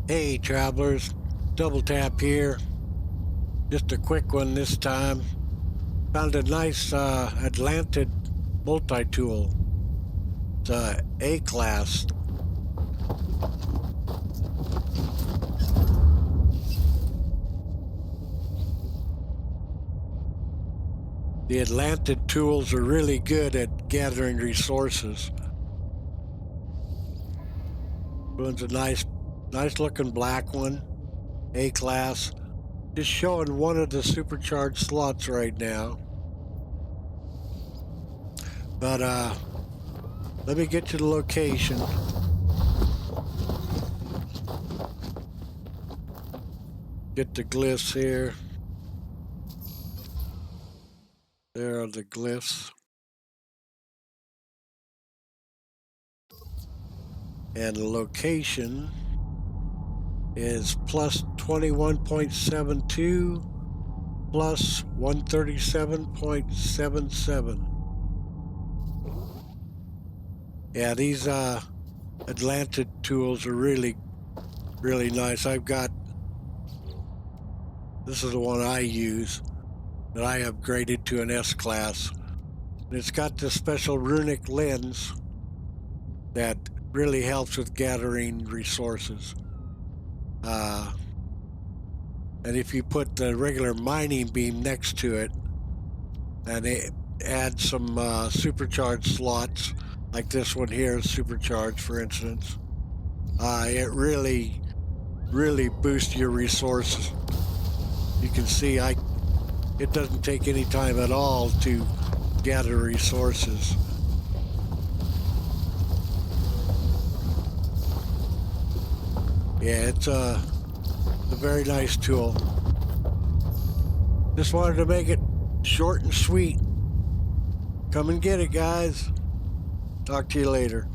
Hey travelers, double tap here. Just a quick one this time. Found a nice Atlantid Multitool. It's A Class. The Atlantid tools are really good at gathering resources. One's a nice looking black one. A Class. Just showing one of the supercharged slots right now. But let me get you the location. Get the glyphs here. There are the glyphs. And the location is plus 21.72 plus 137.77. Yeah, these Atlantid tools are really nice. This is the one I use that I upgraded to an S class. And it's got this special runic lens that really helps with gathering resources. And if you put the regular mining beam next to it and add some supercharged slots, like this one here is supercharged, for instance, it really boosts your resources. You can see it doesn't take any time at all to gather resources. Yeah, it's a very nice tool. Just wanted to make it short and sweet. Come and get it, guys. Talk to you later.